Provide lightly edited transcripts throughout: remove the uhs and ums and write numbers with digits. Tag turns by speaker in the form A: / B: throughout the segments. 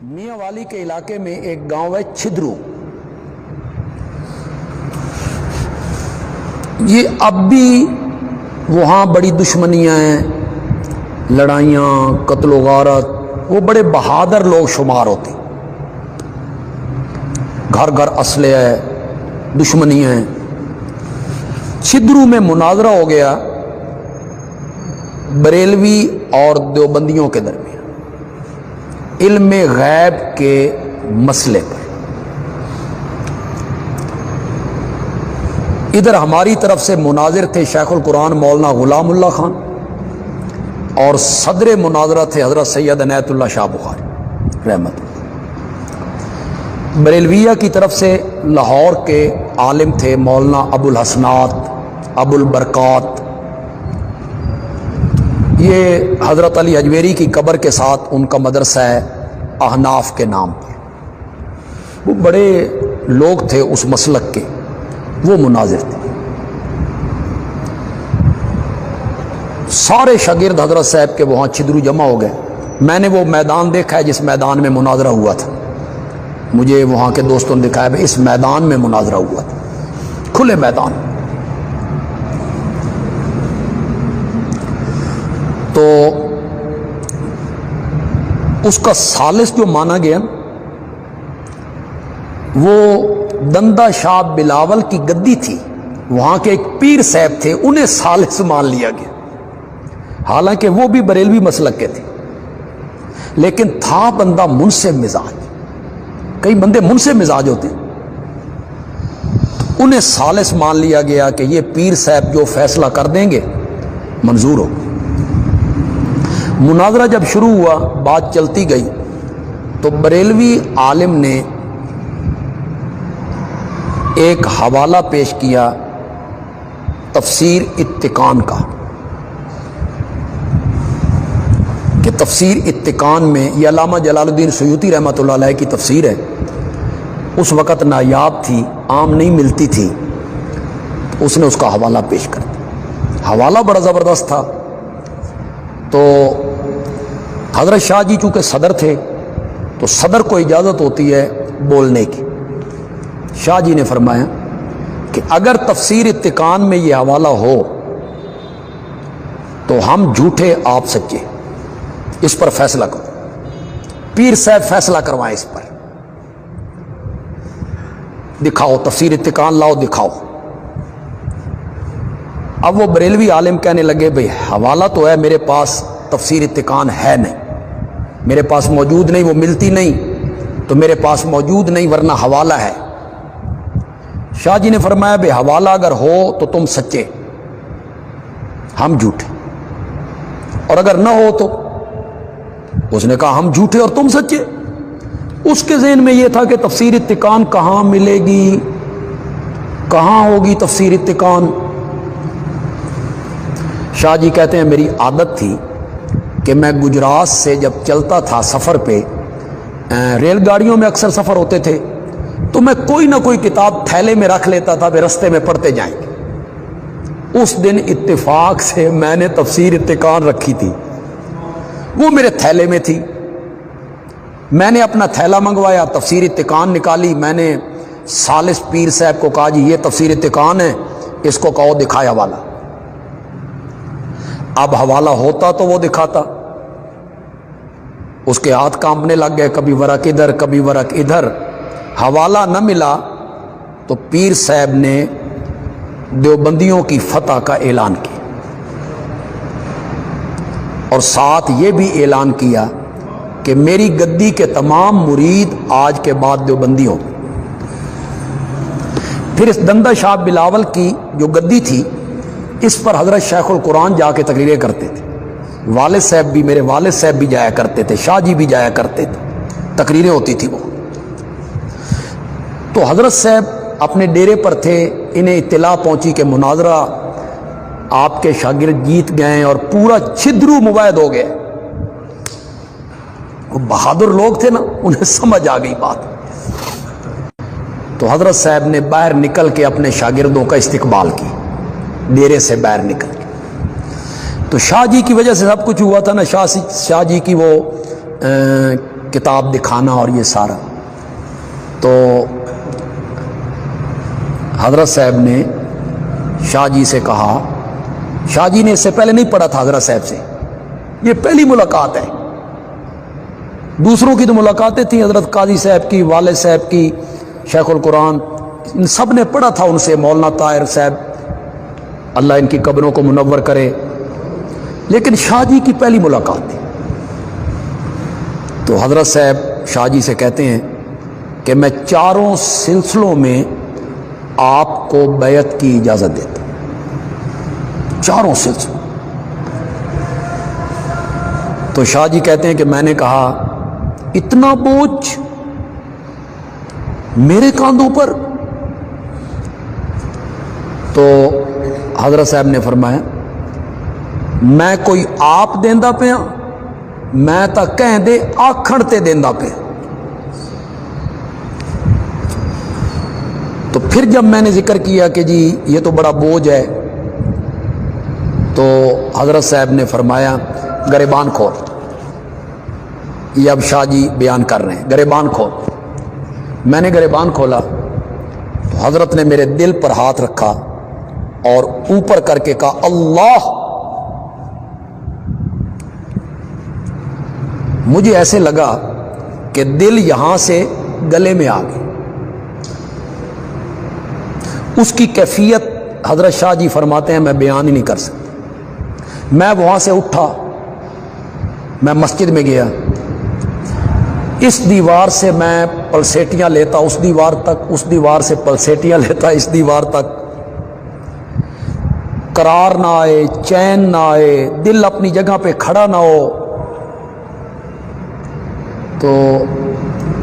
A: میاں والی کے علاقے میں ایک گاؤں ہے چھدرو. یہ اب بھی وہاں بڑی دشمنیاں ہیں، لڑائیاں، قتل و غارت. وہ بڑے بہادر لوگ شمار ہوتے، گھر گھر اسلحہ ہے، دشمنیاں ہیں. چھدرو میں مناظرہ ہو گیا بریلوی اور دیوبندیوں کے درمیان علم غیب کے مسئلے پر. ادھر ہماری طرف سے مناظر تھے شیخ القرآن مولانا غلام اللہ خان، اور صدر مناظرہ تھے حضرت سید عنایت اللہ شاہ بخاری رحمت اللہ. بریلویہ کی طرف سے لاہور کے عالم تھے مولانا ابو الحسنات، ابو البرکات. یہ حضرت علی حجویری کی قبر کے ساتھ ان کا مدرسہ ہے احناف کے نام پر. وہ بڑے لوگ تھے اس مسلک کے، وہ مناظر تھے. سارے شاگرد حضرت صاحب کے وہاں چھدرو جمع ہو گئے. میں نے وہ میدان دیکھا ہے جس میدان میں مناظرہ ہوا تھا. مجھے وہاں کے دوستوں نے دکھایا کہ اس میدان میں مناظرہ ہوا تھا، کھلے میدان. تو اس کا ثالث جو مانا گیا وہ دندہ شاہ بلاول کی گدی تھی. وہاں کے ایک پیر صاحب تھے، انہیں ثالث مان لیا گیا. حالانکہ وہ بھی بریلوی مسلک کے تھے، لیکن تھا بندہ منصف مزاج. کئی بندے منصف مزاج ہوتے، انہیں ثالث مان لیا گیا کہ یہ پیر صاحب جو فیصلہ کر دیں گے منظور ہو. مناظرہ جب شروع ہوا، بات چلتی گئی، تو بریلوی عالم نے ایک حوالہ پیش کیا تفسیر اتقان کا، کہ تفسیر اتقان میں یہ علامہ جلال الدین سیوطی رحمۃ اللہ علیہ کی تفسیر ہے. اس وقت نایاب تھی، عام نہیں ملتی تھی. اس نے اس کا حوالہ پیش کر دیا. حوالہ بڑا زبردست تھا. تو حضرت شاہ جی چونکہ صدر تھے تو صدر کو اجازت ہوتی ہے بولنے کی. شاہ جی نے فرمایا کہ اگر تفسیر اتقان میں یہ حوالہ ہو تو ہم جھوٹے آپ سچے، اس پر فیصلہ کرو. پیر صاحب فیصلہ کروائیں اس پر. دکھاؤ تفسیر اتقان، لاؤ دکھاؤ. اب وہ بریلوی عالم کہنے لگے بھئی حوالہ تو ہے میرے پاس، تفسیر اتقان ہے نہیں، میرے پاس موجود نہیں، وہ ملتی نہیں تو میرے پاس موجود نہیں، ورنہ حوالہ ہے. شاہ جی نے فرمایا بھئی حوالہ اگر ہو تو تم سچے، ہم جھوٹے، اور اگر نہ ہو تو. اس نے کہا ہم جھوٹے اور تم سچے. اس کے ذہن میں یہ تھا کہ تفسیر اتقان کہاں ملے گی، کہاں ہوگی تفسیر اتقان. شاہ جی کہتے ہیں میری عادت تھی کہ میں گجرات سے جب چلتا تھا سفر پہ، ریل گاڑیوں میں اکثر سفر ہوتے تھے، تو میں کوئی نہ کوئی کتاب تھیلے میں رکھ لیتا تھا، رستے میں پڑھتے جائیں گے. اس دن اتفاق سے میں نے تفسیر اتقان رکھی تھی، وہ میرے تھیلے میں تھی. میں نے اپنا تھیلا منگوایا، تفسیر اتقان نکالی. میں نے ثالث پیر صاحب کو کہا جی یہ تفسیر اتقان ہے، اس کو کہو دکھائے حوالہ. اب حوالہ ہوتا تو وہ دکھاتا. اس کے ہاتھ کانپنے لگ گئے، کبھی ورق ادھر کبھی ورق ادھر. حوالہ نہ ملا تو پیر صاحب نے دیوبندیوں کی فتح کا اعلان کیا، اور ساتھ یہ بھی اعلان کیا کہ میری گدی کے تمام مرید آج کے بعد دیوبندی ہوں. پھر اس دندہ شاہ بلاول کی جو گدی تھی، اس پر حضرت شیخ القرآن جا کے تقریریں کرتے تھے. والد صاحب بھی، میرے والد صاحب بھی جایا کرتے تھے، شاہ جی بھی جایا کرتے تھے، تقریریں ہوتی تھی وہ. تو حضرت صاحب اپنے ڈیرے پر تھے، انہیں اطلاع پہنچی کہ مناظرہ آپ کے شاگرد جیت گئے اور پورا چھدرو مباحث ہو گیا. وہ بہادر لوگ تھے نا، انہیں سمجھ آ گئی بات. تو حضرت صاحب نے باہر نکل کے اپنے شاگردوں کا استقبال کی، ڈیرے سے باہر نکل کے. تو شاہ جی کی وجہ سے سب کچھ ہوا تھا نا. شاہ جی کی وہ کتاب دکھانا اور یہ سارا. تو حضرت صاحب نے شاہ جی سے کہا، شاہ جی نے اس سے پہلے نہیں پڑھا تھا حضرت صاحب سے، یہ پہلی ملاقات ہے. دوسروں کی تو ملاقاتیں تھیں، حضرت قاضی صاحب کی، والد صاحب کی، شیخ القرآن، ان سب نے پڑھا تھا ان سے، مولانا طاہر صاحب اللہ ان کی قبروں کو منور کرے، لیکن شاہ جی کی پہلی ملاقات تھی. تو حضرت صاحب شاہ جی سے کہتے ہیں کہ میں چاروں سلسلوں میں آپ کو بیعت کی اجازت دیتا ہوں، چاروں سلسلوں. تو شاہ جی کہتے ہیں کہ میں نے کہا اتنا بوجھ میرے کاندھوں پر؟ تو حضرت صاحب نے فرمایا میں کوئی آپ دیندا پیا، میں تا کہیں دے آکھن تے دیندا پیا. تو پھر جب میں نے ذکر کیا کہ جی یہ تو بڑا بوجھ ہے، تو حضرت صاحب نے فرمایا گریبان کھول. یہ اب شاہ جی بیان کر رہے ہیں، گریبان کھول. میں نے گریبان کھولا تو حضرت نے میرے دل پر ہاتھ رکھا اور اوپر کر کے کہا اللہ. مجھے ایسے لگا کہ دل یہاں سے گلے میں آ گئی. اس کی کیفیت حضرت شاہ جی فرماتے ہیں میں بیان ہی نہیں کر سکتا. میں وہاں سے اٹھا، میں مسجد میں گیا، اس دیوار سے میں پلسیٹیاں لیتا اس دیوار تک، اس دیوار سے پلسیٹیاں لیتا اس دیوار تک. قرار نہ آئے، چین نہ آئے، دل اپنی جگہ پہ کھڑا نہ ہو. تو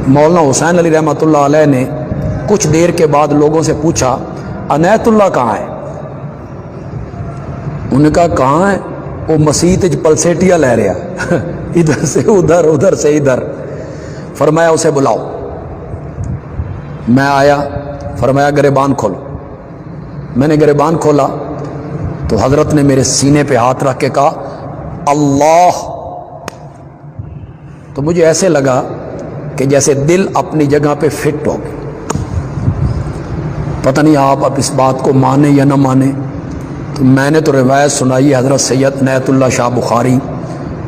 A: مولانا حسین علی رحمۃ اللہ علیہ نے کچھ دیر کے بعد لوگوں سے پوچھا عنایت اللہ کہاں ہے؟ انہوں نے کہا کہاں ہے؟ وہ مسیت پلسیٹیاں لے رہا ادھر سے ادھر، ادھر سے ادھر. فرمایا اسے بلاؤ. میں آیا، فرمایا گریبان کھولو. میں نے گریبان کھولا تو حضرت نے میرے سینے پہ ہاتھ رکھ کے کہا اللہ. تو مجھے ایسے لگا کہ جیسے دل اپنی جگہ پہ فٹ ہو گیا. پتہ نہیں آپ اب اس بات کو مانیں یا نہ مانیں. تو میں نے تو روایت سنائی حضرت سید عنایت اللہ شاہ بخاری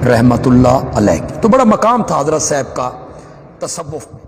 A: رحمۃ اللہ علیہ کی. تو بڑا مقام تھا حضرت صاحب کا تصوف میں.